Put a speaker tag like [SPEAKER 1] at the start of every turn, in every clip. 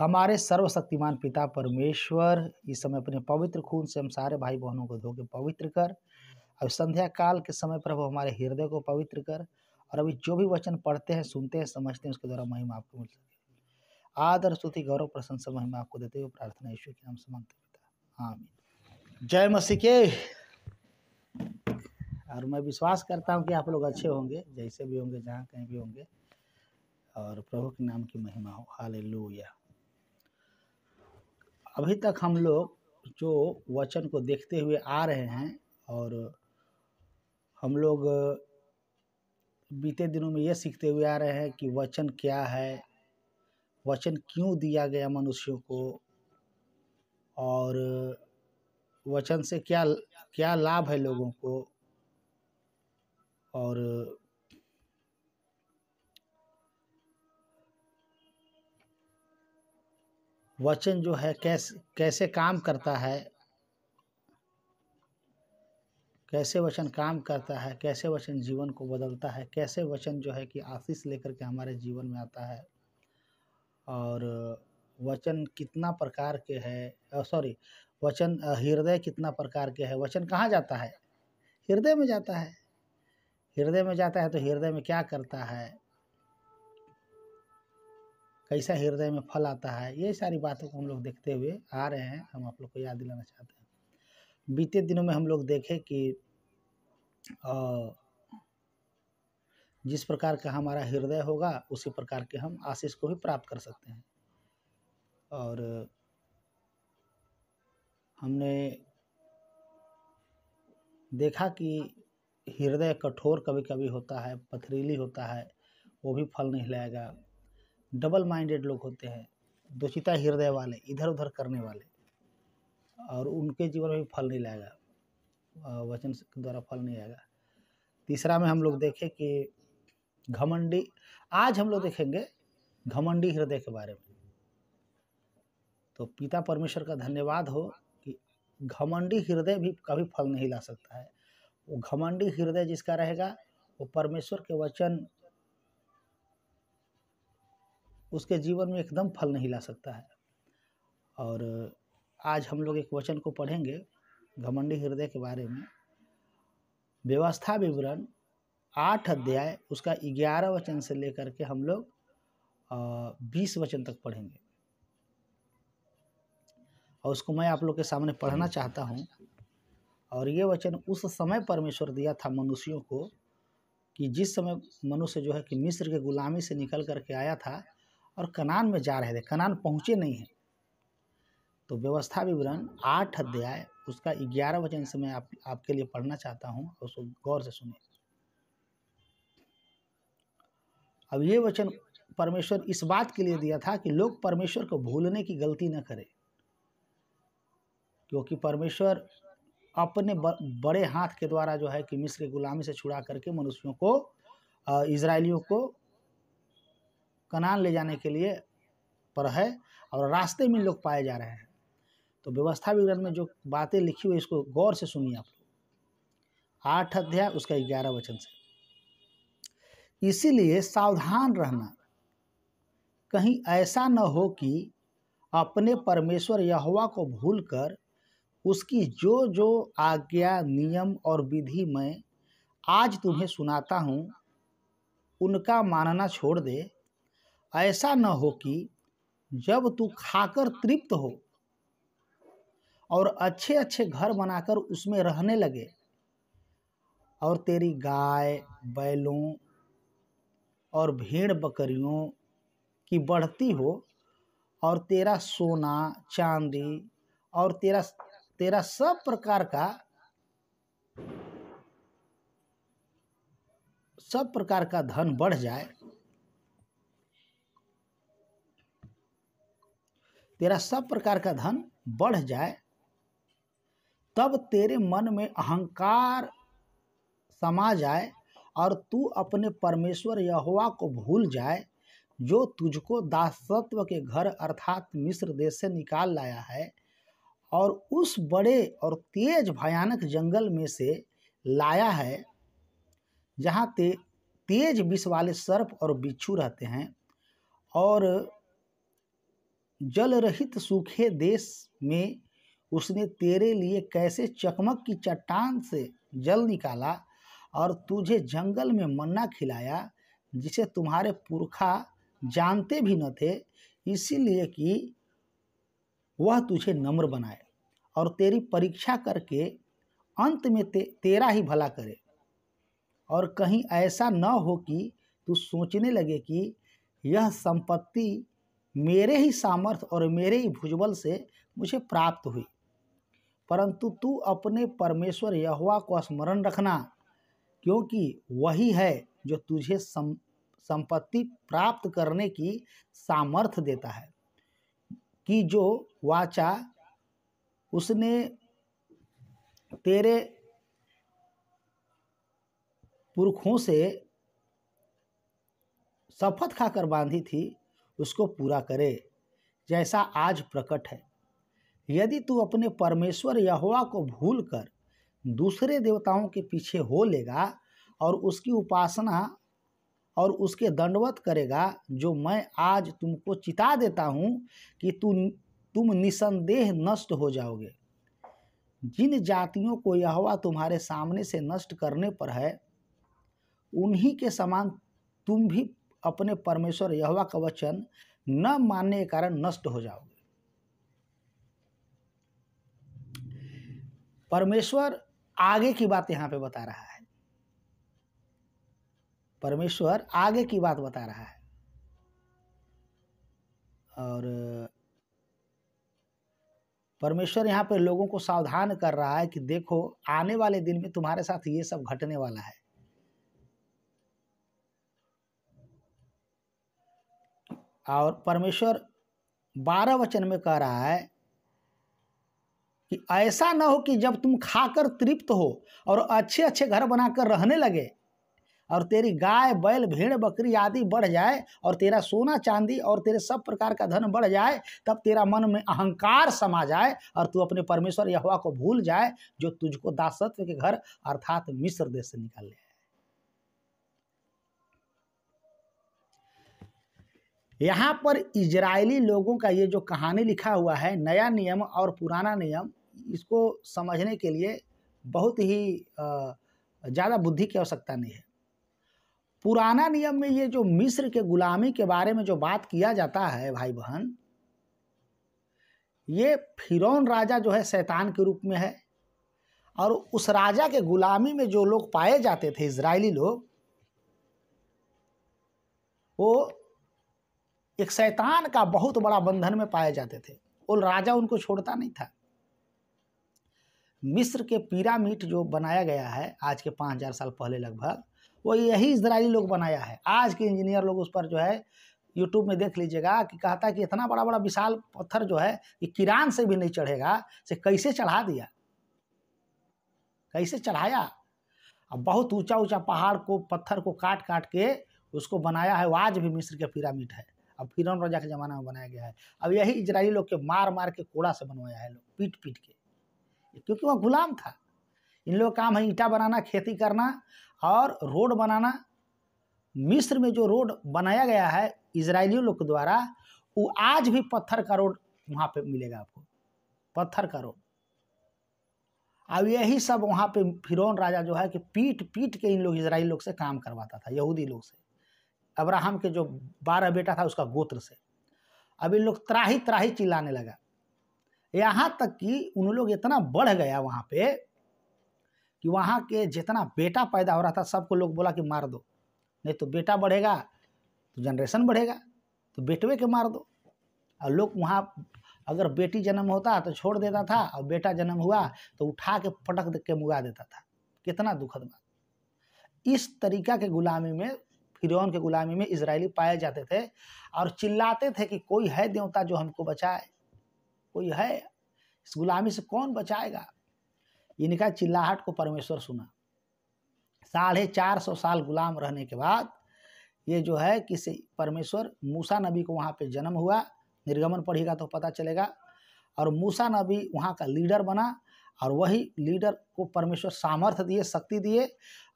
[SPEAKER 1] हमारे सर्वशक्तिमान पिता परमेश्वर, इस समय अपने पवित्र खून से हम सारे भाई बहनों को धो के पवित्र कर। अब संध्या काल के समय प्रभु हमारे हृदय को पवित्र कर, और अभी जो भी वचन पढ़ते हैं, सुनते हैं, समझते हैं, उसके द्वारा महिमा आपको मिल सके। आदर, स्तुति, गौरव, प्रशंसा, महिमा आपको देते हुए प्रार्थना यीशु के नाम से मांगते पिता, आमीन। जय मसीह के। और मैं विश्वास करता हूँ कि आप लोग अच्छे होंगे, जैसे भी होंगे, जहाँ कहीं भी होंगे, और प्रभु के नाम की महिमा हो। हालेलुया। अभी तक हम लोग जो वचन को देखते हुए आ रहे हैं, और हम लोग बीते दिनों में यह सीखते हुए आ रहे हैं कि वचन क्या है, वचन क्यों दिया गया मनुष्यों को, और वचन से क्या क्या लाभ है लोगों को, और वचन जो है कैसे काम करता है, कैसे वचन काम करता है, कैसे वचन जीवन को बदलता है, कैसे वचन जो है कि आशीष लेकर के हमारे जीवन में आता है, और वचन कितना प्रकार के है, वचन हृदय कितना प्रकार के है। वचन कहाँ जाता है? हृदय में जाता है। हृदय में जाता है तो हृदय में क्या करता है, कैसा हृदय में फल आता है, ये सारी बातों को हम लोग देखते हुए आ रहे हैं। हम आप लोग को याद दिलाना चाहते हैं। बीते दिनों में हम लोग देखे कि जिस प्रकार का हमारा हृदय होगा, उसी प्रकार के हम आशीष को भी प्राप्त कर सकते हैं। और हमने देखा कि हृदय कठोर कभी कभी होता है, पथरीली होता है, वो भी फल नहीं लाएगा। डबल माइंडेड लोग होते हैं, दोचिता हृदय वाले, इधर उधर करने वाले, और उनके जीवन में भी फल नहीं लाएगा, वचन के द्वारा फल नहीं आएगा। तीसरा में हम लोग देखें कि घमंडी, आज हम लोग देखेंगे घमंडी हृदय के बारे में। तो पिता परमेश्वर का धन्यवाद हो कि घमंडी हृदय भी कभी फल नहीं ला सकता है। वो घमंडी हृदय जिसका रहेगा, वो परमेश्वर के वचन उसके जीवन में एकदम फल नहीं ला सकता है। और आज हम लोग एक वचन को पढ़ेंगे घमंडी हृदय के बारे में। व्यवस्था विवरण 8 अध्याय उसका 11 वचन से लेकर के हम लोग 20 वचन तक पढ़ेंगे, और उसको मैं आप लोग के सामने पढ़ना चाहता हूँ। और ये वचन उस समय परमेश्वर दिया था मनुष्यों को, कि जिस समय मनुष्य जो है कि मिस्र के गुलामी से निकल करके आया था और कनान में जा रहे थे, कनान पहुँचे नहीं हैं। तो व्यवस्था विवरण 8 अध्याय उसका 11 वचन से मैं आपके लिए पढ़ना चाहता हूँ, और उसको गौर से सुनिए। अब ये वचन परमेश्वर इस बात के लिए दिया था कि लोग परमेश्वर को भूलने की गलती न करें, क्योंकि परमेश्वर अपने बड़े हाथ के द्वारा जो है कि मिस्र की गुलामी से छुड़ा करके मनुष्यों को, इजरायलियों को कनान ले जाने के लिए पर है, और रास्ते में लोग पाए जा रहे हैं। तो व्यवस्था विवरण में जो बातें लिखी हुई, इसको गौर से सुनिए आप लोग। 8 अध्याय उसका 11 वचन से, इसीलिए सावधान रहना, कहीं ऐसा न हो कि अपने परमेश्वर यहोवा को भूलकर उसकी जो जो आज्ञा, नियम और विधि मैं आज तुम्हें सुनाता हूँ, उनका मानना छोड़ दे। ऐसा न हो कि जब तू खाकर तृप्त हो और अच्छे अच्छे घर बनाकर उसमें रहने लगे, और तेरी गाय, बैलों और भेड़ बकरियों की बढ़ती हो, और तेरा सोना, चांदी और तेरा सब प्रकार का धन बढ़ जाए, तेरा सब प्रकार का धन बढ़ जाए, तब तेरे मन में अहंकार समा जाए और तू अपने परमेश्वर यहोवा को भूल जाए, जो तुझको दासत्व के घर अर्थात मिस्र देश से निकाल लाया है, और उस बड़े और तेज भयानक जंगल में से लाया है, जहाँ तेज विष वाले सर्प और बिच्छू रहते हैं, और जल रहित सूखे देश में उसने तेरे लिए कैसे चकमक की चट्टान से जल निकाला और तुझे जंगल में मन्ना खिलाया, जिसे तुम्हारे पुरखा जानते भी न थे, इसीलिए कि वह तुझे नम्र बनाए और तेरी परीक्षा करके अंत में तेरा ही भला करे। और कहीं ऐसा न हो कि तू सोचने लगे कि यह संपत्ति मेरे ही सामर्थ्य और मेरे ही भुजबल से मुझे प्राप्त हुई, परंतु तू अपने परमेश्वर यहोवा को स्मरण रखना, क्योंकि वही है जो तुझे संपत्ति प्राप्त करने की सामर्थ्य देता है, कि जो वाचा उसने तेरे पुरखों से शपथ खाकर बांधी थी उसको पूरा करे, जैसा आज प्रकट है। यदि तू अपने परमेश्वर यहोवा को भूलकर दूसरे देवताओं के पीछे हो लेगा और उसकी उपासना और उसके दंडवत करेगा, जो मैं आज तुमको चिता देता हूँ कि तुम निसंदेह नष्ट हो जाओगे। जिन जातियों को यहोवा तुम्हारे सामने से नष्ट करने पर है, उन्हीं के समान तुम भी अपने परमेश्वर यहोवा का वचन न मानने के कारण नष्ट हो जाओगे। परमेश्वर आगे की बात यहाँ पे बता रहा है। परमेश्वर आगे की बात बता रहा है और परमेश्वर यहाँ पे लोगों को सावधान कर रहा है कि देखो, आने वाले दिन में तुम्हारे साथ ये सब घटने वाला है। और परमेश्वर 12 वचन में कह रहा है कि ऐसा न हो कि जब तुम खाकर तृप्त हो और अच्छे अच्छे घर बनाकर रहने लगे और तेरी गाय बैल भेड़ बकरी आदि बढ़ जाए और तेरा सोना चांदी और तेरे सब प्रकार का धन बढ़ जाए, तब तेरा मन में अहंकार समा जाए और तू अपने परमेश्वर यहोवा को भूल जाए, जो तुझको दासत्व के घर अर्थात मिस्र देश से निकाल ले। यहाँ पर इजरायली लोगों का ये जो कहानी लिखा हुआ है, नया नियम और पुराना नियम, इसको समझने के लिए बहुत ही ज़्यादा बुद्धि की आवश्यकता नहीं है। पुराना नियम में ये जो मिस्र के गुलामी के बारे में जो बात किया जाता है भाई बहन, ये फिरौन राजा जो है शैतान के रूप में है, और उस राजा के गुलामी में जो लोग पाए जाते थे इजरायली लोग, वो एक शैतान का बहुत बड़ा बंधन में पाए जाते थे। वो राजा उनको छोड़ता नहीं था। मिस्र के पिरामिड जो बनाया गया है आज के 5000 साल पहले लगभग, वो यही इजरायली लोग बनाया है। आज के इंजीनियर लोग उस पर जो है यूट्यूब में देख लीजिएगा कि कहता है कि इतना बड़ा बड़ा विशाल पत्थर जो है ये किरान से भी नहीं चढ़ेगा, से कैसे चढ़ा दिया, कैसे चढ़ाया। अब बहुत ऊंचा ऊंचा पहाड़ को पत्थर को काट काट के उसको बनाया है। वो आज भी मिस्र के पिरामिड है। अब फिरौन राजा के ज़माना में बनाया गया है। अब यही इजरायली लोग के मार मार के कोड़ा से बनवाया है, लोग पीट पीट के, क्योंकि वह गुलाम था। इन लोग काम है ईंटा बनाना, खेती करना और रोड बनाना। मिस्र में जो रोड बनाया गया है इजरायलियों लोग के द्वारा, वो आज भी पत्थर का रोड वहाँ पे मिलेगा आपको, पत्थर का रोड। अब यही सब वहाँ पे फिरौन राजा जो है कि पीट पीट के इन लोग इजरायली लोग से काम करवाता था, यहूदी लोग से। अब्राहम के जो 12 बेटा था उसका गोत्र से। अब इन लोग त्राही त्राही चिल्लाने लगा, यहाँ तक कि उन लोग इतना बढ़ गया वहाँ पे कि वहाँ के जितना बेटा पैदा हो रहा था सबको लोग बोला कि मार दो, नहीं तो बेटा बढ़ेगा तो जनरेशन बढ़ेगा, तो बेटवे के मार दो। और लोग वहाँ अगर बेटी जन्म होता तो छोड़ देता था, और बेटा जन्म हुआ तो उठा के पटक के मुआ देता था। कितना दुखद बात। इस तरीका के गुलामी में, फिरौन के गुलामी में इजरायली पाए जाते थे और चिल्लाते थे कि कोई है देवता जो हमको बचाए, कोई है, इस गुलामी से कौन बचाएगा। इनका चिल्लाहट को परमेश्वर सुना। 450 साल गुलाम रहने के बाद ये जो है कि परमेश्वर मूसा नबी को वहाँ पे जन्म हुआ। निर्गमन पढ़िएगा तो पता चलेगा। और मूसा नबी वहाँ का लीडर बना और वही लीडर को परमेश्वर सामर्थ्य दिए, शक्ति दिए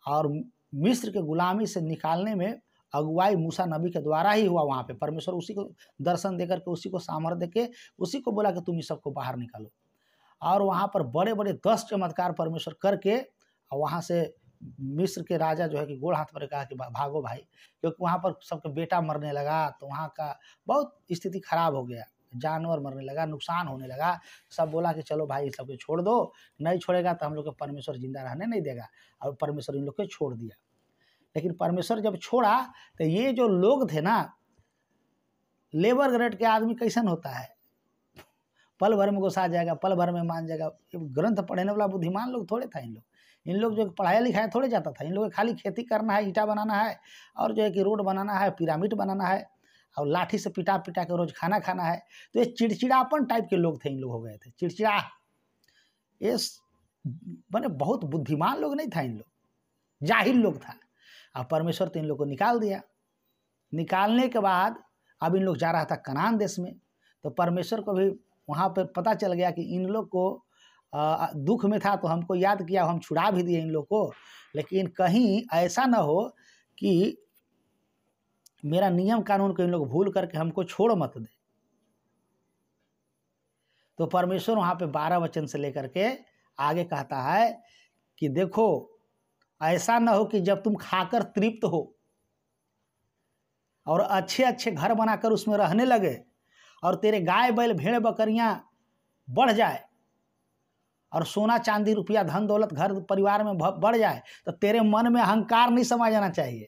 [SPEAKER 1] और मिस्र के गुलामी से निकालने में अगुवाई मूसा नबी के द्वारा ही हुआ। वहाँ पे परमेश्वर उसी को दर्शन दे करके, उसी को सामर्थ्य दे के, उसी को बोला कि तुम इस सबको बाहर निकालो। और वहाँ पर बड़े बड़े 10 चमत्कार परमेश्वर करके, और वहाँ से मिस्र के राजा जो है कि गोड़ हाथ पर कहा कि भागो भाई, क्योंकि वहाँ पर सबके बेटा मरने लगा, तो वहाँ का बहुत स्थिति खराब हो गया, जानवर मरने लगा, नुकसान होने लगा। सब बोला कि चलो भाई सबको छोड़ दो, नहीं छोड़ेगा तो हम लोग को परमेश्वर जिंदा रहने नहीं देगा। और परमेश्वर इन लोग को छोड़ दिया। लेकिन परमेश्वर जब छोड़ा तो ये जो लोग थे ना, लेबर ग्रेड के आदमी कैसन होता है, पल भर में गुस्सा जाएगा, पल भर में मान जाएगा। ग्रंथ पढ़ने वाला बुद्धिमान लोग थोड़े था इन लोग जो पढ़ाया लिखाया थोड़े जाता था। इन लोग खाली खेती करना है, ईंटा बनाना है, और जो है कि रोड बनाना है, पिरामिड बनाना है, और लाठी से पिटा पिटा के रोज खाना खाना है। तो ये चिड़चिड़ापन टाइप के लोग थे, इन लोग हो गए थे चिड़चिड़ा। ये मैंने बहुत बुद्धिमान लोग नहीं था, इन लोग जाहिल लोग था। अब परमेश्वर तो इन लोग को निकाल दिया। निकालने के बाद अब इन लोग जा रहा था कनान देश में। तो परमेश्वर को भी वहाँ पर पता चल गया कि इन लोग को दुख में था, तो हमको याद किया, हम छुड़ा भी दिए इन लोग को। लेकिन कहीं ऐसा ना हो कि मेरा नियम कानून को इन लोग भूल करके हमको छोड़ मत दे। तो परमेश्वर वहाँ पे 12 वचन से लेकर के आगे कहता है कि देखो, ऐसा ना हो कि जब तुम खाकर तृप्त हो और अच्छे अच्छे घर बनाकर उसमें रहने लगे, और तेरे गाय बैल भेड़ बकरियां बढ़ जाए, और सोना चांदी रुपया धन दौलत घर परिवार में बढ़ जाए, तो तेरे मन में अहंकार नहीं समा जाना चाहिए।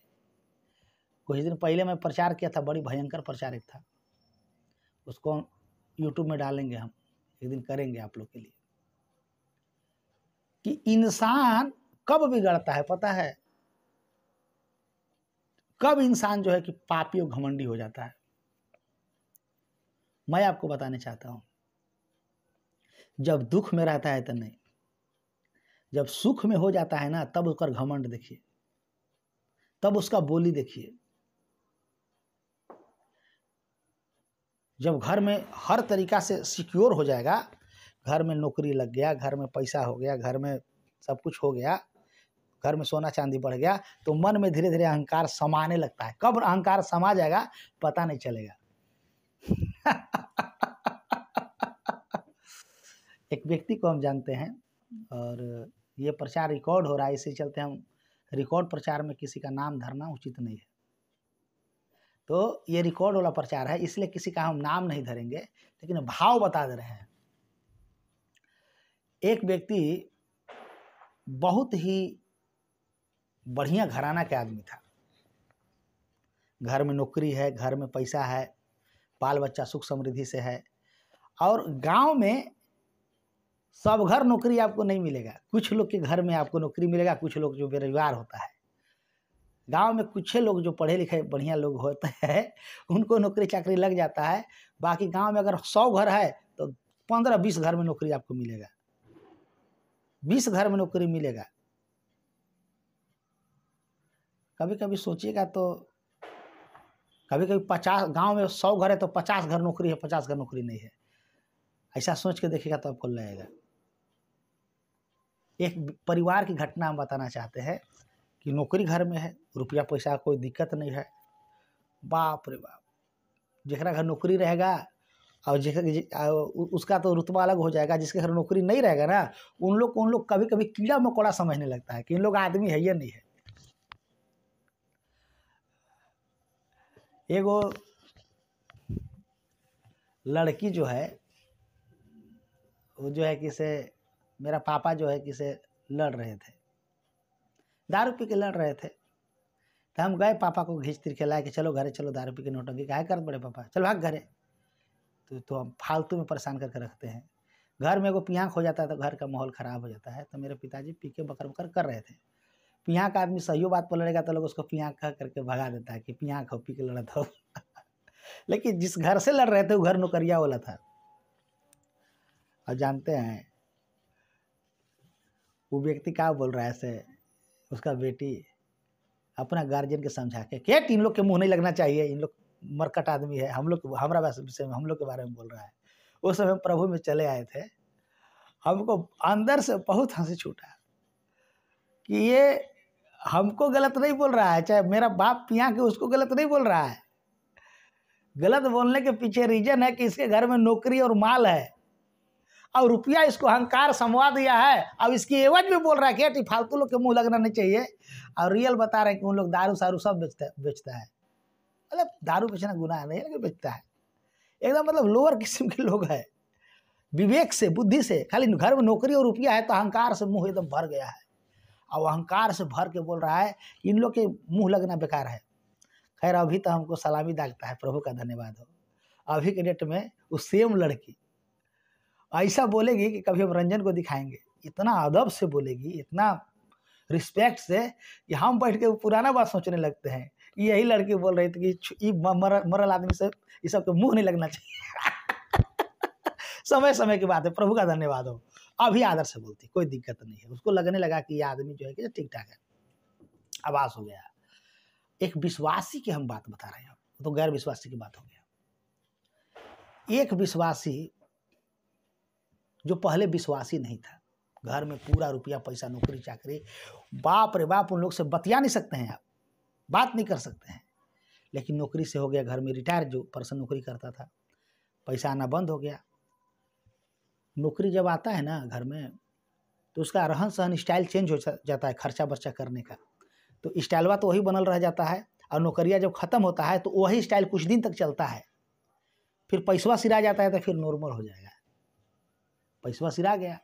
[SPEAKER 1] कुछ दिन पहले मैं प्रचार किया था, बड़ी भयंकर प्रचार एक था, उसको यूट्यूब में डालेंगे, हम एक दिन करेंगे आप लोग के लिए, कि इंसान कब बिगड़ता है पता है? कब इंसान जो है कि पापी और घमंडी हो जाता है। मैं आपको बताने चाहता हूं, जब दुख में रहता है तो नहीं, जब सुख में हो जाता है ना, तब उसका घमंड देखिए, तब उसका बोली देखिए। जब घर में हर तरीका से सिक्योर हो जाएगा, घर में नौकरी लग गया, घर में पैसा हो गया, घर में सब कुछ हो गया, घर में सोना चांदी बढ़ गया, तो मन में धीरे धीरे अहंकार समाने लगता है। कब अहंकार समा जाएगा पता नहीं चलेगा। एक व्यक्ति को हम जानते हैं, और ये प्रचार रिकॉर्ड हो रहा है, इसी चलते हम रिकॉर्ड प्रचार में किसी का नाम धरना उचित नहीं है। तो ये रिकॉर्ड वाला प्रचार है, इसलिए किसी का हम नाम नहीं धरेंगे, लेकिन भाव बता दे रहे हैं। एक व्यक्ति बहुत ही बढ़िया घराना के आदमी था, घर में नौकरी है, घर में पैसा है, बाल बच्चा सुख समृद्धि से है। और गांव में सब घर नौकरी आपको नहीं मिलेगा, कुछ लोग के घर में आपको नौकरी मिलेगा, कुछ लोग जो बेरोजगार होता है। गांव में कुछ लोग जो पढ़े लिखे बढ़िया लोग होते हैं, उनको नौकरी चाकरी लग जाता है। बाकी गांव में अगर 100 घर है तो 15-20 घर में नौकरी आपको मिलेगा, 20 घर में नौकरी मिलेगा। कभी कभी सोचिएगा तो कभी कभी 50 गांव में 100 घर है तो 50 घर नौकरी है, 50 घर नौकरी नहीं है। ऐसा सोच के देखिएगा तो आपको लगेगा। एक परिवार की घटना हम बताना चाहते हैं कि नौकरी घर में है, रुपया पैसा कोई दिक्कत नहीं है। बाप रे बाप, जिसका घर नौकरी रहेगा और उसका तो रुतबा अलग हो जाएगा। जिसके घर नौकरी नहीं रहेगा ना, उन लोग कभी कभी कीड़ा मकोड़ा समझने लगता है कि इन लोग आदमी है या नहीं है। एगो लड़की जो है, वो जो है कि से मेरा पापा जो है कि से लड़ रहे थे, दारू पी के लड़ रहे थे। तो हम गए, पापा को घींच तिर के लाए कि चलो घरे चलो, दारू पी के नौटंकी काहे कर बड़े पापा, चल भाग घरे। तो हम फालतू में परेशान करके रखते हैं। घर में एगो पियांक हो जाता है तो घर का माहौल ख़राब हो जाता है। तो मेरे पिताजी पी के बकर बकर कर रहे थे। पियांक आदमी सही बात पर लड़ेगा तो लोग उसको पियांक कह करके भगा देता है कि पियांक हो, पी के लड़ा था। लेकिन जिस घर से लड़ रहे थे वो घर नौकरिया वाला था। और जानते हैं वो व्यक्ति क्या बोल रहा है ऐसे, उसका बेटी अपना गार्जियन के समझा के इन लोग के मुंह नहीं लगना चाहिए, इन लोग मरकट आदमी है, हम लोग हमारा विषय में हम लोग के बारे में बोल रहा है। उस समय प्रभु में चले आए थे, हमको अंदर से बहुत हंसी छूटा कि ये हमको गलत नहीं बोल रहा है, चाहे मेरा बाप पिया के उसको गलत नहीं बोल रहा है। गलत बोलने के पीछे रीजन है कि इसके घर में नौकरी और माल है और रुपया इसको अहंकार समवा दिया है। अब इसकी एवज भी बोल रहा है कि फालतू लोग के मुंह लगना नहीं चाहिए, और रियल बता रहे हैं कि उन लोग दारू सारू सब बेचता है। मतलब दारू बेचना गुनाह नहीं है, लेकिन बेचता है एकदम, मतलब लोअर किस्म के लोग हैं। विवेक से, बुद्धि से, खाली घर में नौकरी और रुपया है तो अहंकार से मुंह एकदम भर गया है, और अहंकार से भर के बोल रहा है। इन लोग के मुंह लगना बेकार है। खैर अभी तो हमको सलामी दागता है, प्रभु का धन्यवाद हो। अभी के डेट में वो सेम लड़की ऐसा बोलेगी कि कभी हम रंजन को दिखाएंगे, इतना अदब से बोलेगी, इतना रिस्पेक्ट से कि हम बैठ के पुराना बात सोचने लगते हैं। यही लड़की बोल रही थी कि मरल आदमी से ये सब के मुंह नहीं लगना चाहिए। समय समय की बात है, प्रभु का धन्यवाद हो। अभी आदर से बोलती, कोई दिक्कत नहीं है। उसको लगने लगा कि ये आदमी जो है कि ठीक ठाक है, आवाज हो गया। एक विश्वासी की हम बात बता रहे हैं, तो गैर विश्वासी की बात हो गया। एक विश्वासी जो पहले विश्वासी नहीं था, घर में पूरा रुपया पैसा, नौकरी चाकरी, बाप रे बाप, उन लोग से बतिया नहीं सकते हैं, आप बात नहीं कर सकते हैं। लेकिन नौकरी से हो गया, घर में रिटायर जो पर्सन नौकरी करता था, पैसा आना बंद हो गया। नौकरी जब आता है ना घर में, तो उसका रहन सहन स्टाइल चेंज हो जाता है, खर्चा बर्चा करने का। तो स्टाइलवा तो वही बनल रह जाता है, और नौकरिया जब ख़त्म होता है तो वही स्टाइल कुछ दिन तक चलता है, फिर पैसवा सिरा जाता है तो फिर नॉर्मल हो जाएगा। पैसवा सिरा गया,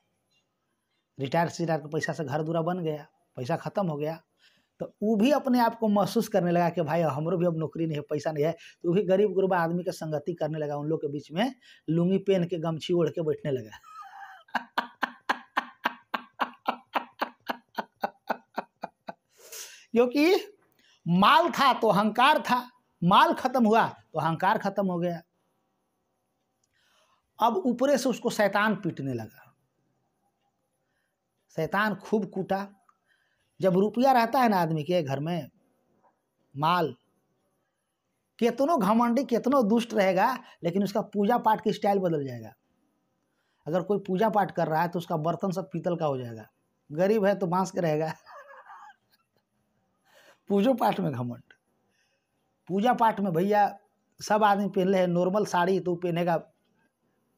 [SPEAKER 1] रिटायर सिरा के पैसा से घर दूरा बन गया, पैसा ख़त्म हो गया, तो वो भी अपने आप को महसूस करने लगा कि भाई हमरो भी अब नौकरी नहीं है, पैसा नहीं है। तो भी गरीब गुरबा आदमी के संगति करने लगा, उन लोग के बीच में लुंगी पहन के गमछी ओढ़ के बैठने लगा। क्योंकि माल था तो अहंकार था, माल खत्म हुआ तो अहंकार खत्म हो गया। अब ऊपरे से उसको शैतान पीटने लगा, शैतान खूब कूटा। जब रुपया रहता है ना आदमी के घर में, माल, कितनों घमंडी कितनों दुष्ट रहेगा, लेकिन उसका पूजा पाठ की स्टाइल बदल जाएगा। अगर कोई पूजा पाठ कर रहा है तो उसका बर्तन सब पीतल का हो जाएगा, गरीब है तो बांस के रहेगा। पूजो पाठ में घमंड, पूजा पाठ में भैया सब आदमी पहन ले है नॉर्मल साड़ी, तो पहनेगा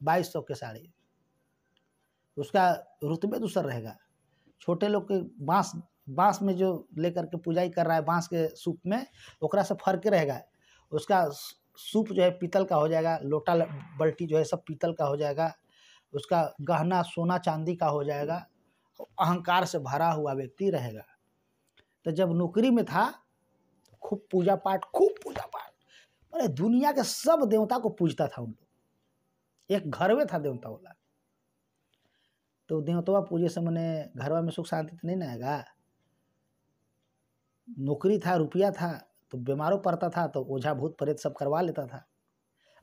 [SPEAKER 1] 2200 के साड़ी, उसका रुतबे दूसर रहेगा। छोटे लोग के बांस में जो लेकर के पूजाई कर रहा है, बांस के सूप में, ओकरा से फर्क रहेगा। उसका सूप जो है पीतल का हो जाएगा, लोटा बल्टी जो है सब पीतल का हो जाएगा, उसका गहना सोना चांदी का हो जाएगा, अहंकार से भरा हुआ व्यक्ति रहेगा। तो जब नौकरी में था खूब पूजा पाठ, मैंने दुनिया के सब देवता को पूजता था उन लोग। एक घर में था देवता वाला, तो देवतवा पूजे से मैंने घरवा में सुख शांति तो नहीं ना आएगा। नौकरी था, रुपया था, तो बीमारों पड़ता था तो ओझा भूत प्रेत सब करवा लेता था।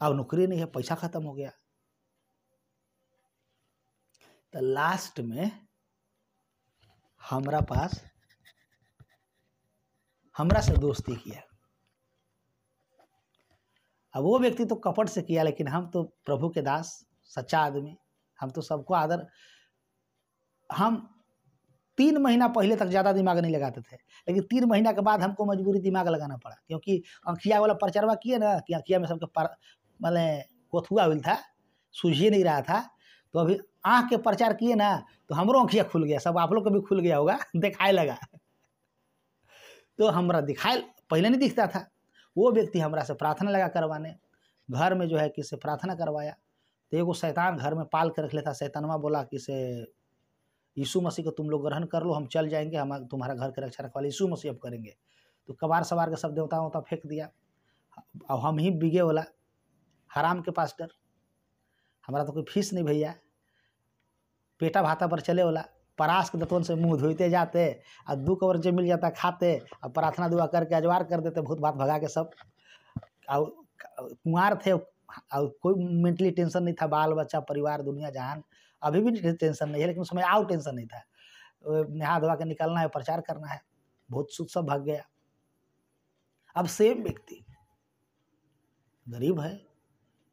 [SPEAKER 1] अब नौकरी नहीं है, पैसा खत्म हो गया, तो लास्ट में हमरा से दोस्ती किया। अब वो व्यक्ति तो कपट से किया, लेकिन हम तो प्रभु के दास, सच्चा आदमी, हम तो सबको आदर। हम 3 महीना पहले तक ज़्यादा दिमाग नहीं लगाते थे, लेकिन 3 महीना के बाद हमको मजबूरी दिमाग लगाना पड़ा, क्योंकि अंखिया वाला प्रचारवा किए ना कि अंखिया में सबके मैंने कोथुआ हुआ था, सूझिए नहीं रहा था। तो अभी आँख के प्रचार किए ना तो हमरो अंखिया खुल गया, सब आप लोग को भी खुल गया होगा, दिखाए लगा। तो हमरा दिखाए पहले नहीं दिखता था। वो व्यक्ति हमरा से प्रार्थना लगा करवाने, घर में जो है कि से प्रार्थना करवाया। तो एगो शैतान घर में पाल के रख लेता, शैतानवा बोला कि से यीशु मसीह को तुम लोग ग्रहण कर लो, हम चल जाएंगे, हम तुम्हारा घर के रक्षा रखवाले यीशु मसीह अब करेंगे। तो कबार सवार के सब देवता वोता फेंक दिया। अब हम ही बिगे वाला हराम के पास्टर, हमारा तो कोई फीस नहीं भैया, पेटा भाता पर चले वाला, परास के दतवन से मुंह धोते जाते, और 2 कवर जो मिल जाता खाते, और प्रार्थना दुआ करके अजवार कर देते, भूत भात भगा के सब। और कुंवार थे, और कोई मेंटली टेंशन नहीं था, बाल बच्चा परिवार दुनिया जहान, अभी भी टेंशन नहीं है, लेकिन उस समय आउ टेंशन नहीं था। नहा धोवा के निकलना है, प्रचार करना है, बहुत सुख सब भाग गया। अब सेम व्यक्ति गरीब है,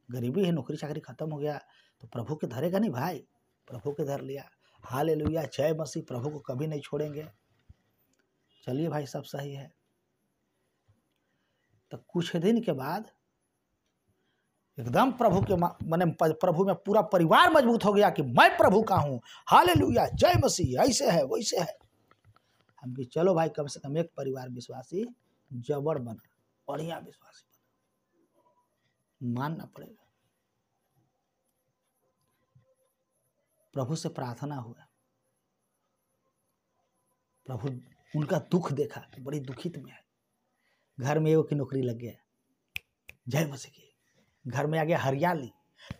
[SPEAKER 1] गरीबी है, नौकरी चाकरी खत्म हो गया, तो प्रभु के धरेगा नहीं भाई, प्रभु के धर लिया। हालेलुया, जय मसीह, प्रभु को कभी नहीं छोड़ेंगे। चलिए भाई सब सही है। तो कुछ दिन के बाद एकदम प्रभु के माने प्रभु में पूरा परिवार मजबूत हो गया कि मैं प्रभु का हूँ, हालेलुया, जय मसीह, ऐसे है वैसे है। हम कि चलो भाई कम से कम एक परिवार विश्वासी जबड़ बना, बढ़िया विश्वासी बना, मानना पड़ेगा। प्रभु से प्रार्थना हुआ, प्रभु उनका दुख देखा, बड़ी दुखित में है। घर में एगो की नौकरी लग गया, जय मसीह की, घर में आ गया हरियाली,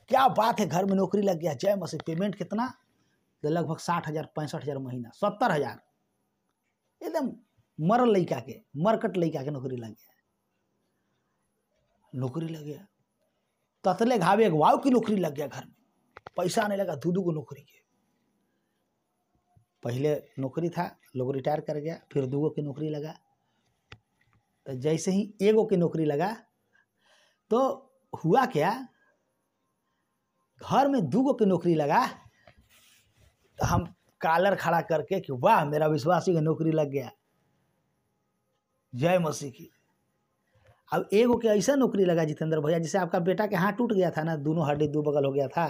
[SPEAKER 1] क्या बात है, घर में नौकरी लग गया, जय मसीह। पेमेंट कितना? तो लगभग 60,000 65,000 महीना, 70,000, एकदम मरल लड़का के, मरकट लड़का के नौकरी लग गया। नौकरी लग गया, ततले घावे एक वाव की नौकरी लग गया घर में, पैसा आने लगा, दू को नौकरी के। पहले नौकरी था, लोग रिटायर कर गया, फिर 2 की नौकरी लगा। तो जैसे ही 1 की नौकरी लगा तो हुआ क्या, घर में 2 की नौकरी लगा तो हम कॉलर खड़ा करके कि वाह मेरा विश्वासी की नौकरी लग गया, जय मसीह की। अब 1 के ऐसा नौकरी लगा जितेंद्र भैया, जैसे आपका बेटा के हाथ टूट गया था ना, दोनों हड्डी 2 बगल हो गया था,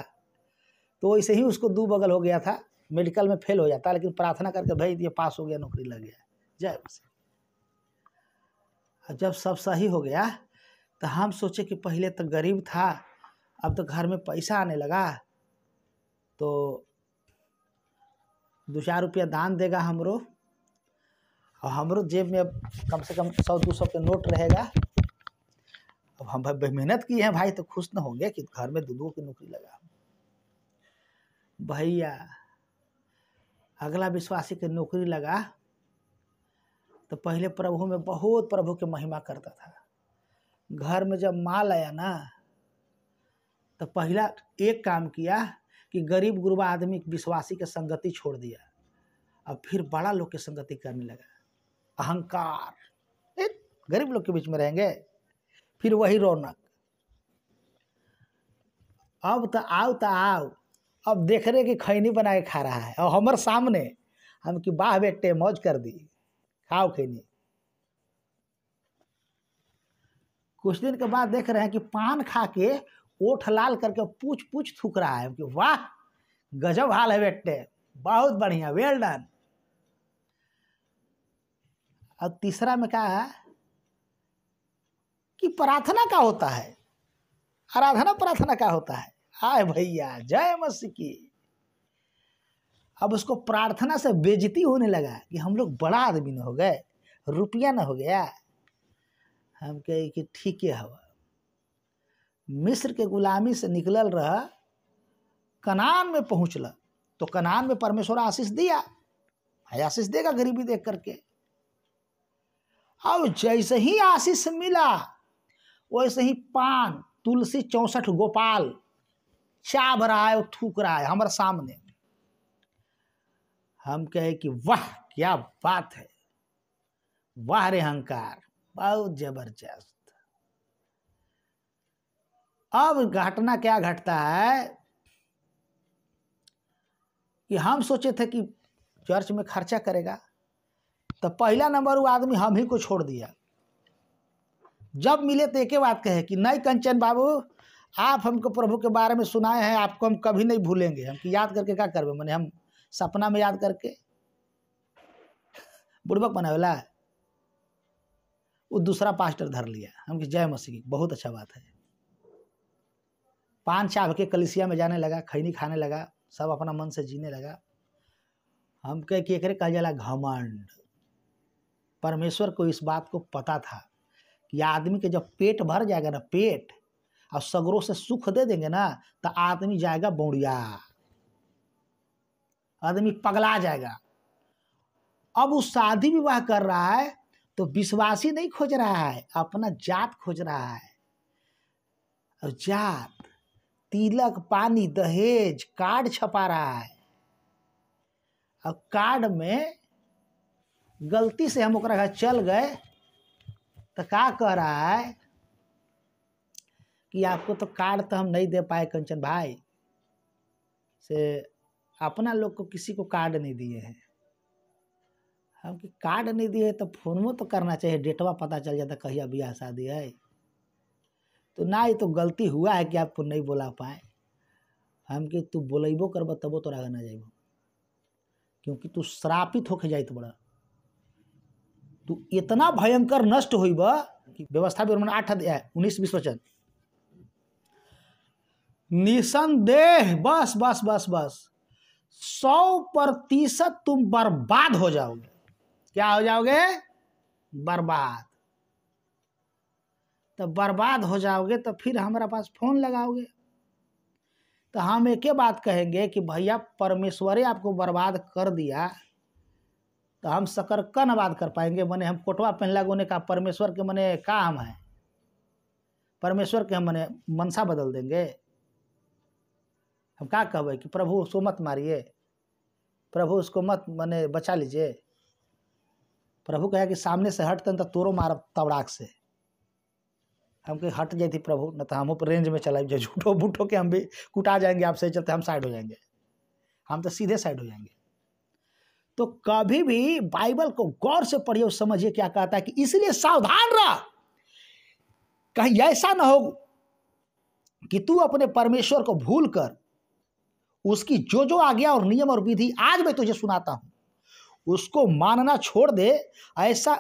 [SPEAKER 1] तो वैसे ही उसको 2 बगल हो गया था, मेडिकल में फेल हो जाता, लेकिन प्रार्थना करके भेज दिया, पास हो गया, नौकरी लग गया, जय मसीह। जब सब सही हो गया तो हम सोचे कि पहले तो गरीब था, अब तो घर में पैसा आने लगा, तो 2-4 रुपया दान देगा हमरो, और हमरो जेब में अब कम से कम 100-200 के नोट रहेगा। अब हम भाई मेहनत की है भाई, तो खुश न होंगे कि घर में 2 की नौकरी लगा। भैया अगला विश्वासी के नौकरी लगा तो पहले प्रभु में बहुत प्रभु की महिमा करता था। घर में जब माल आया ना तो पहला एक काम किया कि गरीब गुरबा आदमी विश्वासी के संगति छोड़ दिया, अब फिर बड़ा लोग के संगति करने लगा। अहंकार, गरीब लोग के बीच में रहेंगे, फिर वही रौनक। अब तो आओ, अब देख रहे कि खैनी बना के खा रहा है, और हमारे सामने, हम कि वाह बेटे मौज कर दी, खाओ खैनी। कुछ दिन के बाद देख रहे हैं कि पान खा के ओठ लाल करके पूछ थूक रहा है, कि वाह गजब हाल है बेटे, बहुत बढ़िया, वेल डन। और तीसरा में क्या है कि प्रार्थना का होता है, आराधना प्रार्थना का होता है, आए भैया जय मसीह की। अब उसको प्रार्थना से बेइज्जती होने लगा कि हम लोग बड़ा आदमी न हो गए, रुपया न हो गया। हम कहे कि ठीक है, हवा मिस्र के गुलामी से निकलल रहा, कनान में पहुंचल, तो कनान में परमेश्वर आशीष दिया, आशीष देगा गरीबी देख करके। अब जैसे ही आशीष मिला वैसे ही पान तुलसी 64 गोपाल चाभ रहा है और थूक रहा है हमारे सामने। हम कहे कि वाह क्या बात है, वाह रे अहंकार, बहुत जबरदस्त। अब घटना क्या घटता है कि हम सोचे थे कि चर्च में खर्चा करेगा, तो पहला नंबर वो आदमी हम ही को छोड़ दिया। जब मिले तो एक ही बात कहे कि नहीं कंचन बाबू, आप हमको प्रभु के बारे में सुनाए हैं, आपको हम कभी नहीं भूलेंगे। हम कि याद करके क्या करबे, मैंने हम सपना में याद करके बुड़बक बनावेला। वो दूसरा पास्टर धर लिया। हम कि जय मसीह की, बहुत अच्छा बात है। पान चाभ के कलिसिया में जाने लगा, खैनी खाने लगा, सब अपना मन से जीने लगा। हम कहे कि एकरे कहा जाला घमंड। परमेश्वर को इस बात को पता था कि आदमी के जब पेट भर जाएगा ना, पेट और सगरों से सुख दे देंगे ना, तो आदमी जाएगा बौड़िया, आदमी पगला जाएगा। अब वो शादी विवाह कर रहा है तो विश्वासी नहीं खोज रहा है, अपना जात खोज रहा है। और जात, तिलक, पानी, दहेज, कार्ड छपा रहा है। और कार्ड में गलती से हम ओकरा घर चल गए तो क्या कह रहा है कि आपको तो कार्ड तो हम नहीं दे पाए कंचन भाई, से अपना लोग को किसी को कार्ड नहीं दिए हैं। हम कि कार्ड नहीं दिए तो फोन तो करना चाहिए, डेटवा पता चल जाता कहिया ब्याह शादी है। तो ना, ये तो गलती हुआ है कि आपको नहीं बोला पाए। हम कि तू बोलेबो करब तबो तोरा आगे ना जाइब, क्योंकि तू श्रापित होके जाइत बड़ा। तू इतना भयंकर नष्ट होइब कि व्यवस्था विवरण 8 अध्याय 19-20 वचन, निसंदेह बस बस बस बस 100% तुम बर्बाद हो जाओगे। क्या हो जाओगे? बर्बाद। तो बर्बाद हो जाओगे तो फिर हमारे पास फोन लगाओगे। तो हम एक ही बात कहेंगे कि भैया परमेश्वर ही आपको बर्बाद कर दिया, तो हम सकरका न बात कर पाएंगे। मने हम कोटवा पहनला गोने का परमेश्वर के मने का हम है, परमेश्वर के हम मने मनसा बदल देंगे। हम क्या कहबे कि प्रभु उसको मत मारिए, प्रभु उसको मत मने बचा लीजिए। प्रभु कहे कि सामने से हटते तो तोरो मारब तवड़ाक से। हम कहे हट जाती प्रभु, न तो हम रेंज में चलाए जाए, झूठो बूठो के हम भी कुटा जाएंगे आपसे, चलते हम साइड हो जाएंगे, हम तो सीधे साइड हो जाएंगे। तो कभी भी बाइबल को गौर से पढ़िए और समझिए क्या कहता है कि इसलिए सावधान रह, कहीं ऐसा ना हो कि तू अपने परमेश्वर को भूल कर उसकी जो जो आज्ञा और नियम और विधि आज मैं तुझे सुनाता हूं उसको मानना छोड़ दे। ऐसा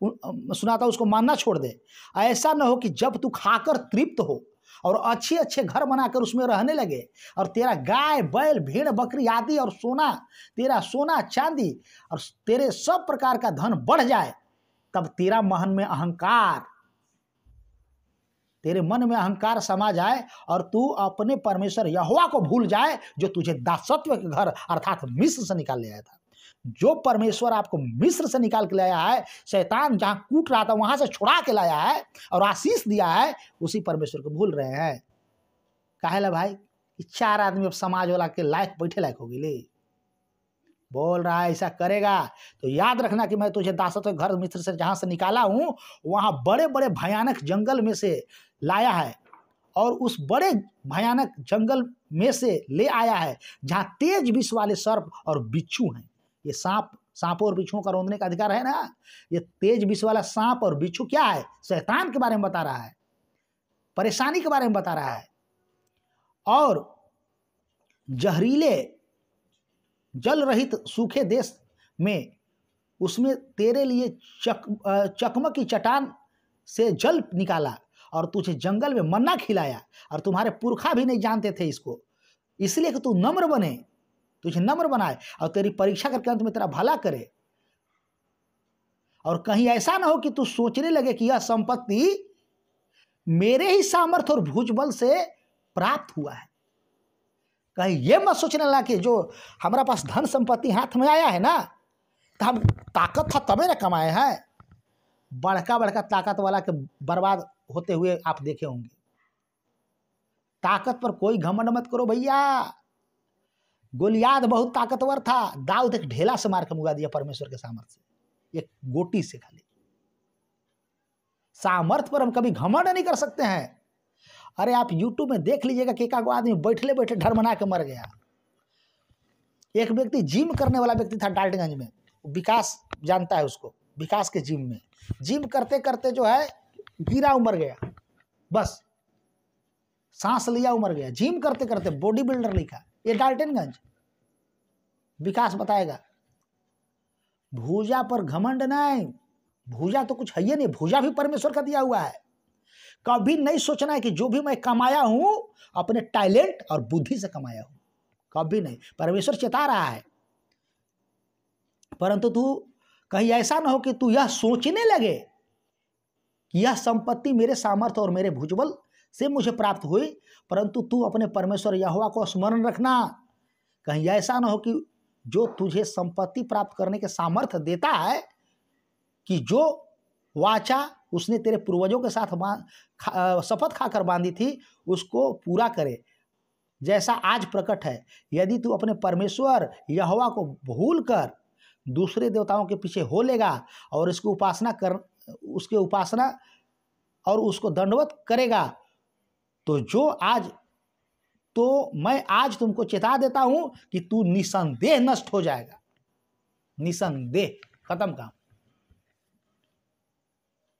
[SPEAKER 1] सुनाता उसको मानना छोड़ दे। ऐसा ना हो कि जब तू खाकर तृप्त हो और अच्छे अच्छे घर बनाकर उसमें रहने लगे और तेरा गाय बैल भेड़ बकरी आदि और सोना, तेरा सोना चांदी और तेरे सब प्रकार का धन बढ़ जाए, तब तेरा तेरे मन में अहंकार समा जाए और तू अपने परमेश्वर यहोवा को भूल जाए जो तुझे दासत्व के घर अर्थात मिस्र से निकाल ले आया था। जो परमेश्वर आपको मिस्र से निकाल के लाया है, शैतान जहां कूट रहा था वहां से छुड़ा के लाया है और आशीष दिया है, उसी परमेश्वर को भूल रहे हैं। काहेला भाई कि 4 आदमी अब समाज वाला के लायक बैठे लायक होगी ले बोल रहा है ऐसा करेगा तो याद रखना कि मैं तुझे दासत्व घर मिस्र से जहां से निकाला हूं वहां बड़े बड़े भयानक जंगल में से लाया है और उस बड़े भयानक जंगल में से ले आया है जहां तेज विष वाले सर्प और बिच्छू हैं। ये सांपों और बिच्छुओं का रौंदने का अधिकार है ना। ये तेज विष वाला सांप और बिच्छू क्या है? शैतान के बारे में बता रहा है, परेशानी के बारे में बता रहा है। और जहरीले जल रहित सूखे देश में उसमें तेरे लिए चकमक की चट्टान से जल निकाला और तुझे जंगल में मन्ना खिलाया और तुम्हारे पुरखा भी नहीं जानते थे इसको, इसलिए कि तू नम्र बने, तुझे नम्र बनाए और तेरी परीक्षा करके अंत में तेरा भला करे। और कहीं ऐसा ना हो कि तू सोचने लगे कि यह संपत्ति मेरे ही सामर्थ्य और भुजबल से प्राप्त हुआ है। कहीं ये मत सोचने लगा कि जो हमारा पास धन संपत्ति हाथ में आया है ना तो हम ताकत था तबे ना कमाए हैं। बड़का बड़का ताकत वाला के बर्बाद होते हुए आप देखे होंगे। ताकत पर कोई घमंड मत करो भैया। गोलियाद बहुत ताकतवर था, दाऊद एक ढेला से मार के मुगा दिया परमेश्वर के सामर्थ्य से, एक गोटी से। खाली सामर्थ्य पर हम कभी घमंड नहीं कर सकते हैं। अरे आप YouTube में देख लीजिएगा कि एक आदमी बैठले बैठे ढरमना के मर गया। एक व्यक्ति जिम करने वाला व्यक्ति था डाल्टनगंज में, विकास जानता है उसको, विकास के जिम में जिम करते करते जो है गिरा, उमर गया, बस सांस लिया उमर गया। जिम करते करते बॉडी बिल्डर लिखा, ये डाल्टनगंज, विकास बताएगा। भूजा पर घमंड नहीं, भूजा तो कुछ है ही नहीं, भूजा भी परमेश्वर का दिया हुआ है। कभी नहीं सोचना है कि जो भी मैं कमाया हूं अपने टैलेंट और बुद्धि से कमाया हूं, कभी नहीं। परमेश्वर चेता रहा है, परंतु तू कहीं ऐसा ना हो कि तू यह सोचने लगे कि यह संपत्ति मेरे सामर्थ्य और मेरे भुजबल से मुझे प्राप्त हुई, परंतु तू अपने परमेश्वर यहोवा को स्मरण रखना। कहीं ऐसा ना हो कि जो तुझे संपत्ति प्राप्त करने के सामर्थ्य देता है, कि जो वाचा उसने तेरे पूर्वजों के साथ शपथ खाकर बांधी थी उसको पूरा करे, जैसा आज प्रकट है। यदि तू अपने परमेश्वर यहोवा को भूल कर दूसरे देवताओं के पीछे हो लेगा और उसकी उपासना और उसको दंडवत करेगा, तो मैं आज तुमको चेता देता हूं कि तू निसंदेह नष्ट हो जाएगा, निसंदेह। खत्म काम।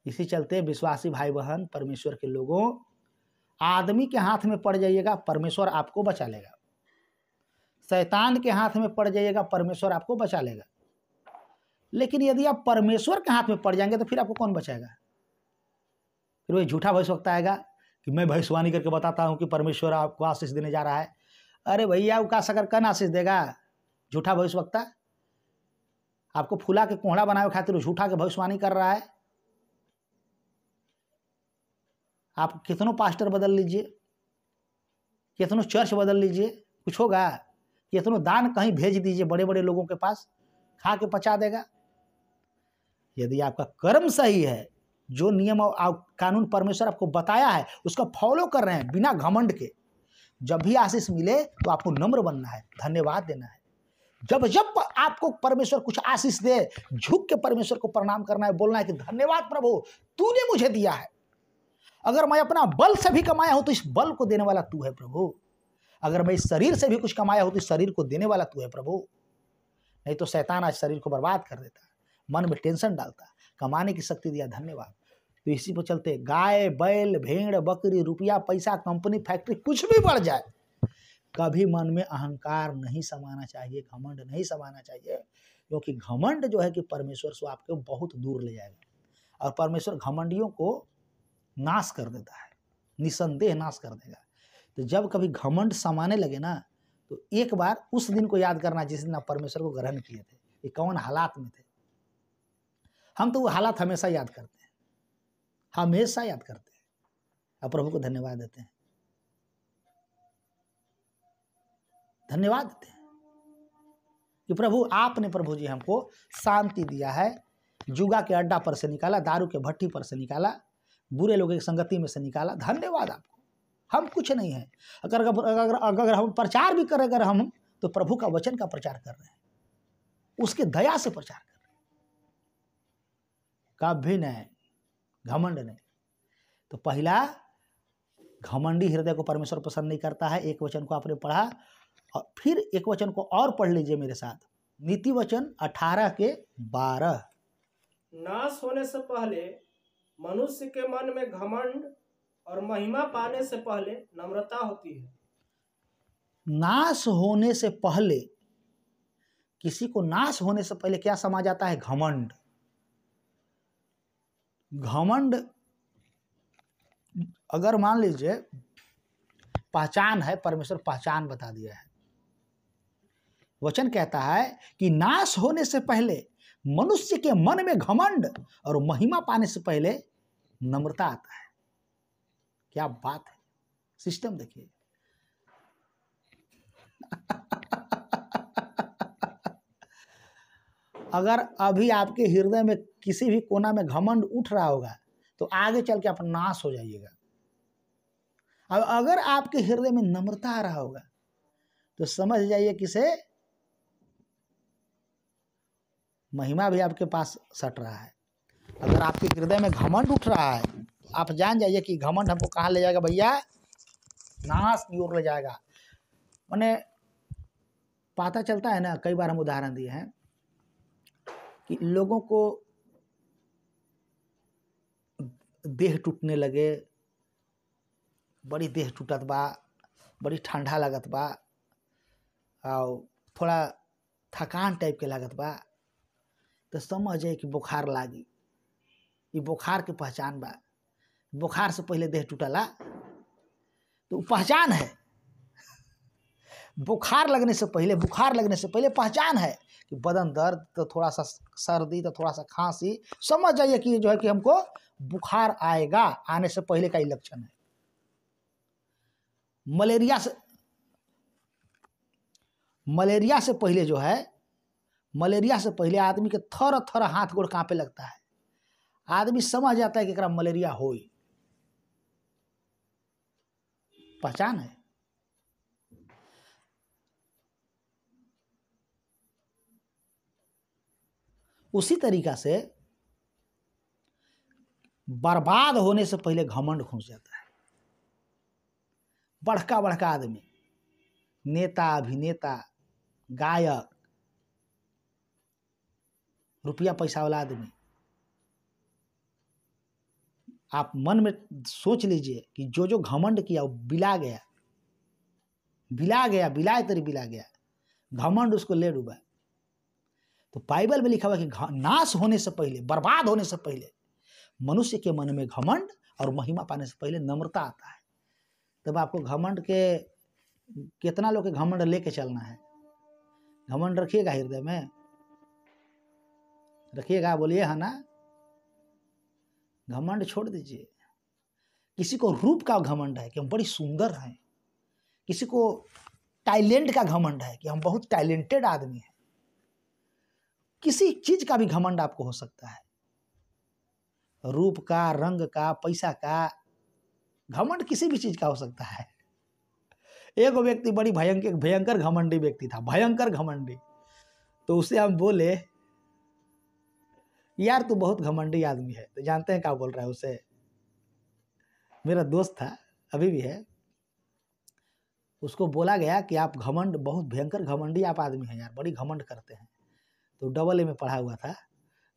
[SPEAKER 1] इसी चलते विश्वासी भाई बहन, परमेश्वर के लोगों, आदमी के हाथ में पड़ जाइएगा, परमेश्वर आपको बचा लेगा। शैतान के हाथ में पड़ जाइएगा, परमेश्वर आपको बचा लेगा। लेकिन यदि आप परमेश्वर के हाथ में पड़ जाएंगे तो फिर आपको कौन बचाएगा? फिर वही झूठा भविष्यवक्ता आएगा कि मैं भविष्यवाणी करके बताता हूं कि परमेश्वर आपको आशीष देने जा रहा है। अरे भैया, का सकर कन आशीष देगा? झूठा भविष्यवक्ता आपको फूला के कोहड़ा बनावे खातिर झूठा के भविष्यवाणी कर रहा है। आप कितनों पास्टर बदल लीजिए, कितनों चर्च बदल लीजिए, कुछ होगा? कितनों दान कहीं भेज दीजिए बड़े बड़े लोगों के पास, खा के पचा देगा। यदि आपका कर्म सही है, जो नियम और कानून परमेश्वर आपको बताया है उसका फॉलो कर रहे हैं बिना घमंड के, जब भी आशीष मिले तो आपको नम्र बनना है, धन्यवाद देना है। जब जब आपको परमेश्वर कुछ आशीष दे, झुक के परमेश्वर को प्रणाम करना है, बोलना है कि धन्यवाद प्रभु, तूने मुझे दिया है। अगर मैं अपना बल से भी कमाया हूं तो इस बल को देने वाला तू है प्रभु। अगर मैं इस शरीर से भी कुछ कमाया हूं तो इस शरीर को देने वाला तू है प्रभु। नहीं तो शैतान आज शरीर को बर्बाद कर देता, मन में टेंशन डालता, कमाने की शक्ति दिया, धन्यवाद। तो इसी पर चलते गाय, बैल, भेड़, बकरी, रुपया, पैसा, कंपनी, फैक्ट्री कुछ भी बढ़ जाए, कभी मन में अहंकार नहीं समाना चाहिए, घमंड नहीं समाना चाहिए। क्योंकि घमंड जो है कि परमेश्वर से आपको बहुत दूर ले जाएगा और परमेश्वर घमंडियों को नाश कर देता है, निसंदेह नाश कर देगा। तो जब कभी घमंड समाने लगे ना, तो एक बार उस दिन को याद करना जिस दिन आप परमेश्वर को ग्रहण किए थे, ये कौन हालात में थे। हम तो वो हालात हमेशा याद करते हैं, हमेशा याद करते हैं और प्रभु को धन्यवाद देते हैं, धन्यवाद देते हैं कि प्रभु आपने, प्रभु जी हमको शांति दिया है, जुगा के अड्डा पर से निकाला, दारू के भट्टी पर से निकाला, बुरे लोगों की संगति में से निकाला, धन्यवाद आपको। हम कुछ नहीं है। अगर हम प्रचार भी करें, अगर हम तो प्रभु का वचन का प्रचार कर रहे हैं, उसके दया से प्रचार कर रहे हैं, कभी नहीं घमंड नहीं। तो पहला, घमंडी हृदय को परमेश्वर पसंद नहीं करता है। एक वचन को आपने पढ़ा और फिर एक वचन को और पढ़ लीजिए मेरे साथ, नीति वचन 18:12।
[SPEAKER 2] नाश होने से पहले मनुष्य के मन में घमंड और महिमा पाने से पहले नम्रता होती है।
[SPEAKER 1] नाश होने से पहले, किसी को नाश होने से पहले क्या समा जाता है? घमंड। घमंड अगर मान लीजिए पहचान है, परमेश्वर पहचान बता दिया है। वचन कहता है कि नाश होने से पहले मनुष्य के मन में घमंड और महिमा पाने से पहले नम्रता आता है। क्या बात है, सिस्टम देखिए। अगर अभी आपके हृदय में किसी भी कोना में घमंड उठ रहा होगा तो आगे चल के आप नाश हो जाइएगा। अब अगर आपके हृदय में नम्रता आ रहा होगा तो समझ जाइए किसे महिमा भी आपके पास सट रहा है। अगर आपके हृदय में घमंड उठ रहा है, आप जान जाइए कि घमंड हमको कहाँ ले जाएगा भैया? नाश की ओर ले जाएगा। मैंने पता चलता है ना, कई बार हम उदाहरण दिए हैं कि लोगों को देह टूटने लगे, बड़ी देह टूटत बा, बड़ी ठंडा लगत बा और थोड़ा थकान टाइप के लागत बा, तो समझ जाए कि बुखार लागी। ये बुखार की पहचान बा। बुखार से पहले देह टूटला तो पहचान है। बुखार लगने से पहले पहचान है कि बदन दर्द, तो थोड़ा सा सर्दी, तो थोड़ा सा खांसी, समझ जाइए कि जो है कि हमको बुखार आएगा, आने से पहले का ही लक्षण है। मलेरिया से पहले जो है, मलेरिया से पहले आदमी के थर थर हाथ गोड़ कांपे लगता है। आदमी समझ जाता है कि एकरा मलेरिया होई, पहचान है। उसी तरीका से बर्बाद होने से पहले घमंड घुस जाता है। बड़का बड़का आदमी, नेता, अभिनेता, गायक, रुपया पैसा वाला आदमी। आप मन में सोच लीजिए कि जो जो घमंड किया वो बिला गया, बिलाए तेरी बिला गया, घमंड उसको ले डूबा। तो बाइबल में लिखा हुआ कि नाश होने से पहले, बर्बाद होने से पहले मनुष्य के मन में घमंड और महिमा पाने से पहले नम्रता आता है। तब आपको घमंड के, कितना लोग के घमंड लेके चलना है। घमंड रखिएगा हृदय में, रखिएगा, बोलिए है ना। घमंड छोड़ दीजिए। किसी को रूप का घमंड है कि हम बड़ी सुंदर हैं, किसी को टैलेंट का घमंड है कि हम बहुत टैलेंटेड आदमी हैं। किसी चीज का भी घमंड आपको हो सकता है, रूप का, रंग का, पैसा का घमंड किसी भी चीज का हो सकता है। एक व्यक्ति बड़ी भयंकर घमंडी व्यक्ति था, भयंकर घमंडी। तो उसे हम बोले यार तू बहुत घमंडी आदमी है। तो जानते हैं क्या बोल रहा है उसे? मेरा दोस्त था, अभी भी है। उसको बोला गया कि आप घमंड, बहुत भयंकर घमंडी आप आदमी हैं यार, बड़ी घमंड करते हैं। तो AA में पढ़ा हुआ था।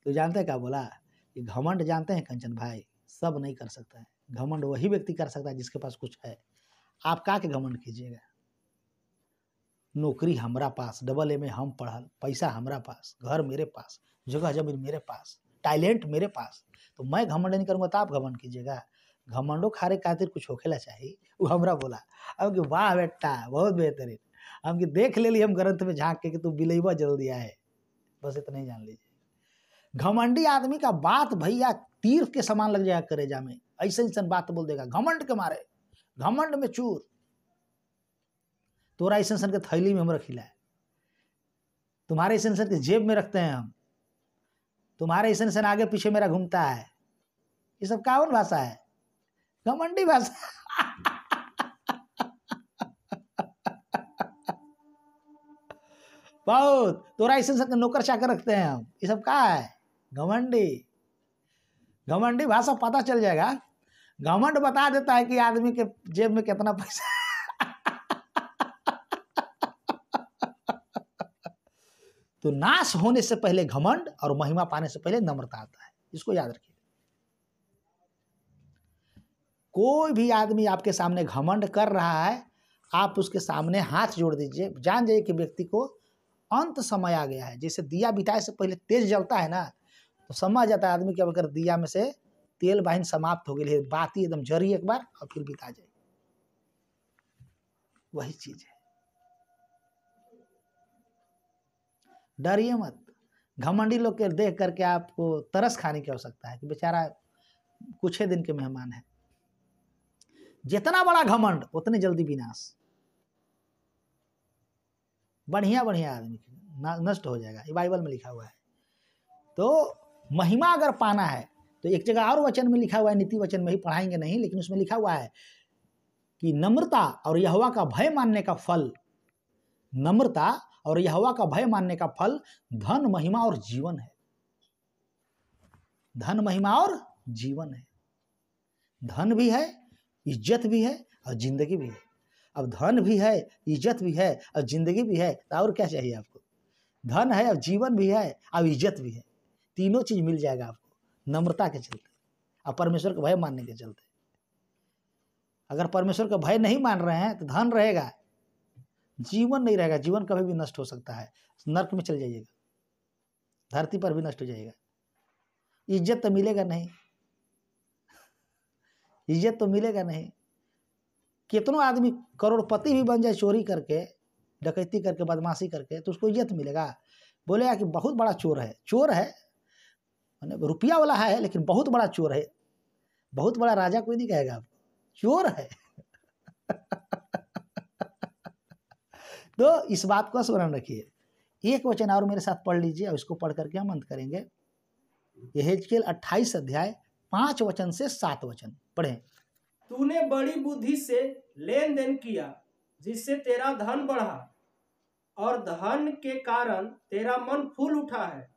[SPEAKER 1] तो जानते हैं क्या बोला कि घमंड, जानते हैं कंचन भाई, सब नहीं कर सकता है। घमंड वही व्यक्ति कर सकता है जिसके पास कुछ है। आप का के घमंड कीजिएगा? नौकरी हमरा पास, AA में हम पढ़ल, पैसा हमरा पास, घर मेरे पास, जगह जमीन मेरे पास, टैलेंट मेरे पास, तो मैं घमंड नहीं करूँगा तो आप घमंड कीजिएगा? घमंडो खारे खातिर कुछ होखेला चाहिए। वो हमरा बोला, अब कि वाह बेटा बहुत बेहतरीन, हम कि देख ले ली हम ग्रंथ में झांक के कि तू बिलैबा जल्दी आए। बस इतना ही जान लीजिए। घमंडी आदमी का बात भैया तीर के समान लग जाएगा करेजा में, ऐसे ऐसा बात बोल देगा घमंड के मारे, घमंड में चूर। तोरा ऐसे के थैली में हम रखिला है, तुम्हारे ऐसे के जेब में रखते हैं हम, तुम्हारे ऐसे आगे पीछे मेरा घूमता है। ये सब कौन भाषा है? घमंडी भाषा। बहुत तोरा ऐसे नौकर चाकर रखते हैं हम, ये सब क्या है? घमंडी। घमंडी भाषा पता चल जाएगा। घमंड बता देता है कि आदमी के जेब में कितना पैसा। तो नाश होने से पहले घमंड और महिमा पाने से पहले नम्रता आता है, इसको याद रखिए। कोई भी आदमी आपके सामने घमंड कर रहा है, आप उसके सामने हाथ जोड़ दीजिए, जान जाइए कि व्यक्ति को अंत समय आ गया है। जैसे दिया बिताए से पहले तेज जलता है ना, तो समझ जाता है आदमी कि अगर दिया में से तेल बाहिन समाप्त हो गई है, बाती एकदम जरी एक बार और फिर बिता जाए, वही चीज है। डरिए मत। घमंडी लोग के देख करके आपको तरस खाने की आवश्यकता है कि बेचारा कुछ ही दिन के मेहमान है। जितना बड़ा घमंड उतने जल्दी विनाश। बढ़िया बढ़िया आदमी नष्ट हो जाएगा, ये बाइबल में लिखा हुआ है। तो महिमा अगर पाना है तो एक जगह और वचन में लिखा हुआ है, नीति वचन में ही पढ़ाएंगे नहीं, लेकिन उसमें लिखा हुआ है कि नम्रता और यहोवा का भय मानने का फल, नम्रता और यहोवा का भय मानने का फल धन, महिमा और जीवन है। धन, महिमा और जीवन है। धन भी है, इज्जत भी है और जिंदगी भी है। अब धन भी है, इज्जत भी है और जिंदगी भी है, तो और क्या चाहिए आपको? धन है, अब जीवन भी है, अब इज्जत भी है, तीनों चीज मिल जाएगा आपको नम्रता के चलते और परमेश्वर का भय मानने के चलते। अगर परमेश्वर का भय नहीं मान रहे हैं तो धन रहेगा, जीवन नहीं रहेगा। जीवन कभी भी नष्ट हो सकता है, नर्क में चल जाइएगा, धरती पर भी नष्ट हो जाएगा। इज्जत तो मिलेगा नहीं, इज्जत तो मिलेगा नहीं। कितनों आदमी करोड़पति भी बन जाए चोरी करके, डकैती करके, बदमाशी करके, तो उसको इज्जत मिलेगा? बोलेगा कि बहुत बड़ा चोर है। चोर है मैंने रुपया वाला है, लेकिन बहुत बड़ा चोर है। बहुत बड़ा राजा कोई नहीं कहेगा आपको, चोर है। तो इस बात को स्मरण रखिए। एक वचन और मेरे साथ पढ़ लीजिए और इसको पढ़ करके हम अंत करेंगे। यहेजकेल 28 अध्याय 5 वचन से 7 वचन पढ़ें।
[SPEAKER 2] तूने बड़ी बुद्धि से लेन देन किया, जिससे तेरा धन बढ़ा, और धन के कारण तेरा मन फूल उठा है।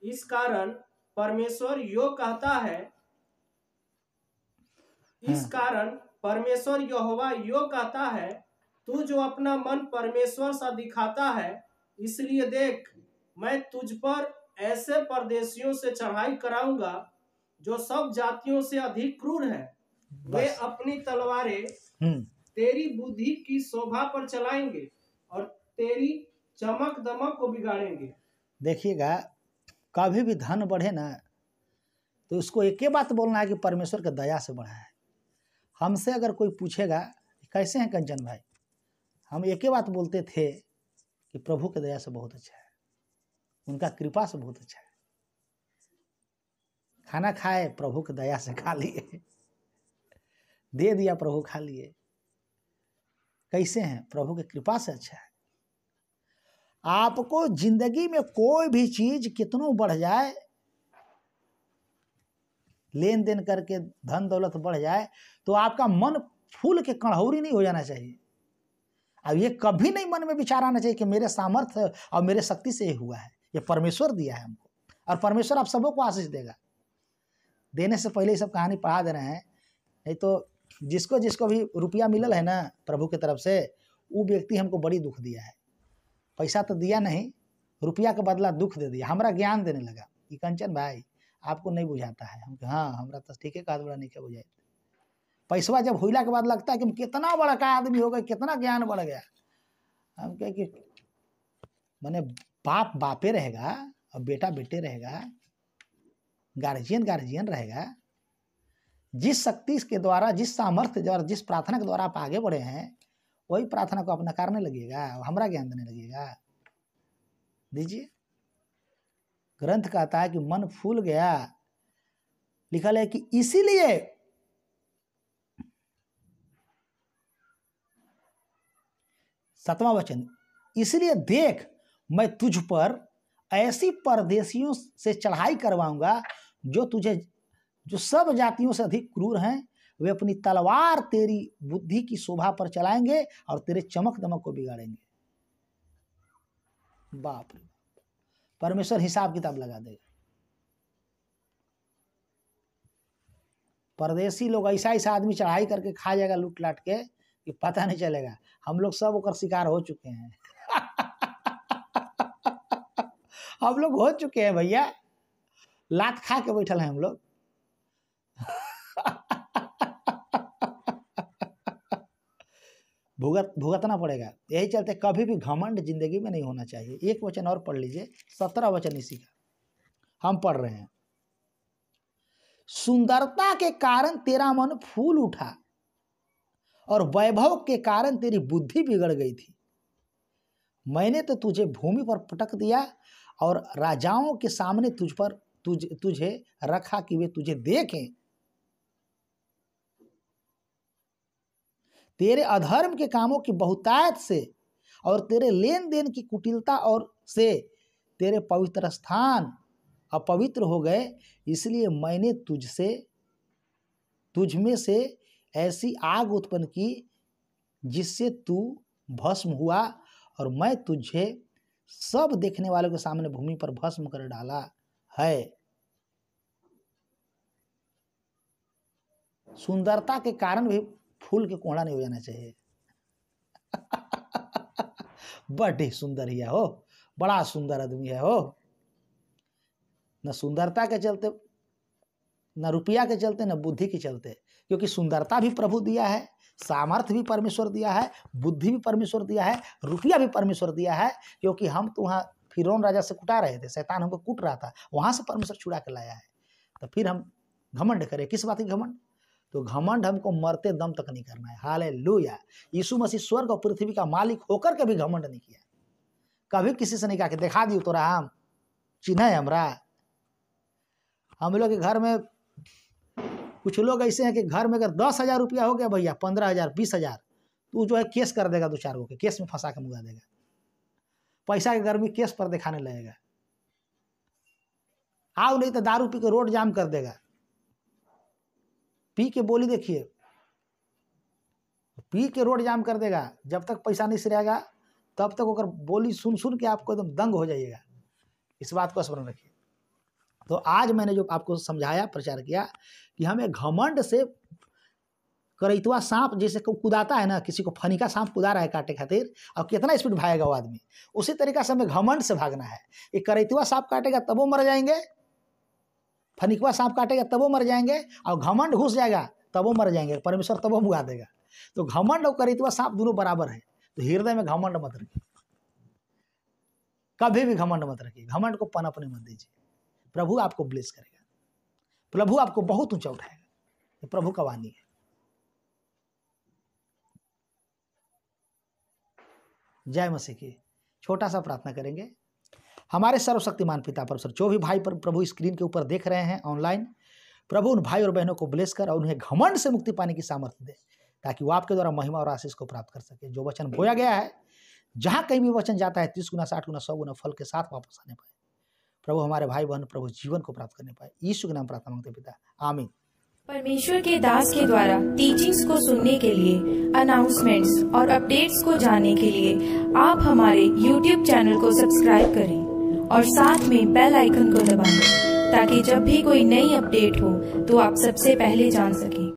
[SPEAKER 2] इस कारण परमेश्वर यो कहता है, इस कारण परमेश्वर यहोवा यो कहता है, तू जो अपना मन परमेश्वर सा दिखाता है, इसलिए देख मैं तुझ पर ऐसे परदेशियों से चढ़ाई कराऊंगा जो सब जातियों से अधिक क्रूर है। वे
[SPEAKER 1] बस।
[SPEAKER 2] अपनी तलवारें
[SPEAKER 1] हम्म।
[SPEAKER 2] तेरी बुद्धि की शोभा पर चलाएंगे और तेरी चमक दमक को बिगाड़ेंगे।
[SPEAKER 1] देखिएगा, कभी भी धन बढ़े ना तो उसको एक ही बात बोलना है कि परमेश्वर की दया से बढ़ा है। हमसे अगर कोई पूछेगा कैसे हैं कंचन भाई, हम एक ही बात बोलते थे कि प्रभु की दया से बहुत अच्छा है, उनका कृपा से बहुत अच्छा है। खाना खाए प्रभु की दया से खा लिए, दे दिया प्रभु खा लिए। कैसे हैं? प्रभु की कृपा से अच्छा है। आपको जिंदगी में कोई भी चीज कितनों बढ़ जाए, लेन देन करके धन दौलत बढ़ जाए, तो आपका मन फूल के कणहौरी नहीं हो जाना चाहिए। अब ये कभी नहीं मन में विचार आना चाहिए कि मेरे सामर्थ्य और मेरे शक्ति से ये हुआ है, ये परमेश्वर दिया है हमको, और परमेश्वर आप सबों को आशीष देगा। देने से पहले ये सब कहानी पढ़ा दे रहे हैं, नहीं तो जिसको जिसको भी रुपया मिलल है ना प्रभु की तरफ से, वो व्यक्ति हमको बड़ी दुख दिया है। पैसा तो दिया नहीं, रुपया का बदला दुख दे दिया, हमारा ज्ञान देने लगा कि कंचन भाई आपको नहीं बुझाता है। हम हाँ, हमारा तो ठीक है, कहा बड़ा नहीं क्या बुझाए। पैसवा जब हुईला के बाद लगता है कि कितना बड़ा का आदमी हो गया, कितना ज्ञान बढ़ गया। हम कहे कि मैंने बाप बापे रहेगा और बेटा बेटे रहेगा, गार्जियन गार्जियन रहेगा। जिस शक्ति के द्वारा, जिस सामर्थ्य द्वारा, जिस प्रार्थना के द्वारा आप आगे बढ़े हैं, वही प्रार्थना को आप नकारने लगिएगा, हमारा ज्ञान देने लगिएगा। दीजिए। ग्रंथ कहता है कि मन फूल गया, लिखल है कि इसीलिए सातवां वचन, इसलिए देख मैं तुझ पर ऐसी परदेशियों से चढ़ाई करवाऊंगा जो सब जातियों से अधिक क्रूर हैं। वे अपनी तलवार तेरी बुद्धि की शोभा पर चलाएंगे और तेरे चमक दमक को बिगाड़ेंगे। बाप रे, परमेश्वर हिसाब किताब लगा देगा। परदेशी लोग ऐसा ऐसा आदमी चढ़ाई करके खा जाएगा लूट लाट के कि पता नहीं चलेगा। हम लोग सब ओकर शिकार हो चुके हैं। हम लोग हो चुके हैं भैया, लात खा के बैठल हैं हम लोग। भुगतना पड़ेगा। यही चलते कभी भी घमंड जिंदगी में नहीं होना चाहिए। एक वचन और पढ़ लीजिए, 17 वचन इसी का हम पढ़ रहे हैं। सुंदरता के कारण तेरा मन फूल उठा और वैभव के कारण तेरी बुद्धि बिगड़ गई थी। मैंने तो तुझे भूमि पर पटक दिया और राजाओं के सामने तुझे रखा कि वे तुझे देखें। तेरे अधर्म के कामों की बहुतायत से और तेरे लेन देन की कुटिलता और से तेरे पवित्र स्थान अपवित्र हो गए। इसलिए मैंने तुझ में से ऐसी आग उत्पन्न की जिससे तू भस्म हुआ, और मैं तुझे सब देखने वालों के सामने भूमि पर भस्म कर डाला है। सुंदरता के कारण भी फूल के कोहड़ा नहीं हो जाना चाहिए। बड़ी सुंदर ही है हो, बड़ा सुंदर आदमी है हो। न सुंदरता के चलते, न रुपया के चलते, न बुद्धि के चलते, क्योंकि सुंदरता भी प्रभु दिया है, सामर्थ्य भी परमेश्वर दिया है, बुद्धि भी परमेश्वर दिया है, रुपया भी परमेश्वर दिया है। क्योंकि हम तो वहाँ फिरौन राजा से कुटा रहे थे, शैतान हमको कूट रहा था, वहाँ से परमेश्वर छुड़ा के लाया है। तो फिर हम घमंड करें? किस बात की घमंड? तो घमंड हमको मरते दम तक नहीं करना है। हालेलुया। यीशु मसीह स्वर्ग और पृथ्वी का मालिक होकर के भी घमंड नहीं किया। कभी किसी से नहीं कहा कि दिखा दी तोरा हम चिन्ह है हमरा। हम लोग के घर में कुछ लोग ऐसे हैं कि घर में अगर 10,000 रुपया हो गया भैया, 15,000 20,000, तो जो है केस कर देगा, 2-4 गो के केस में फंसा के मुगा देगा। पैसा के घर में केस पर दिखाने लगेगा। आओ नहीं तो दारू पी के रोड जाम कर देगा। पी के बोली देखिए, पी के रोड जाम कर देगा। जब तक पैसा नहीं सिरेगा तब तक ओकर बोली सुन सुन के आपको एकदम दंग हो जाइएगा। इस बात को स्मरण रखिए। तो आज मैंने जो आपको समझाया, प्रचार किया कि हमें घमंड से करैतवा सांप जैसे कुदाता है ना, किसी को फनी का सांप कुदा रहा है काटे खातिर, और कितना स्पीड भागेगा वो आदमी, उसी तरीका से हमें घमंड से भागना है। ये करैतवा सांप काटेगा तब वो मर जाएंगे, फनिकवा सांप काटेगा तब वो मर जाएंगे, और घमंड घुस जाएगा तब वो मर जाएंगे, परमेश्वर तब वो भुगा देगा। तो घमंड और करैतवा सांप दोनों बराबर है। तो हृदय में घमंड मत रखिए, कभी भी घमंड मत रखिए, घमंड को पनपने मत दीजिए। प्रभु आपको ब्लेस करेगा, प्रभु आपको बहुत ऊंचा उठाएगा, ये प्रभु का वाणी है। जय मसीह की। छोटा सा प्रार्थना करेंगे। हमारे सर्वशक्तिमान पिता परमेश्वर, जो भी भाई पर प्रभु स्क्रीन के ऊपर देख रहे हैं ऑनलाइन, प्रभु उन भाई और बहनों को ब्लेस कर और उन्हें घमंड से मुक्ति पाने की सामर्थ्य दे, ताकि वो आपके द्वारा महिमा और आशीष को प्राप्त कर सके। जो वचन बोया गया है, जहाँ कहीं भी वचन जाता है 30 गुना 60 गुना 100 गुना फल के साथ वापस आने पाए। प्रभु हमारे भाई बहन प्रभु जीवन को प्राप्त करने पाए। यीशु के नाम प्रार्थना मांगते पिता, आमीन।
[SPEAKER 3] परमेश्वर के दास के द्वारा टीचिंग्स को सुनने के लिए, अनाउंसमेंट्स और अपडेट्स को जानने के लिए आप हमारे YouTube चैनल को सब्सक्राइब करें और साथ में बेल आइकन को दबाएं, ताकि जब भी कोई नई अपडेट हो तो आप सबसे पहले जान सकें।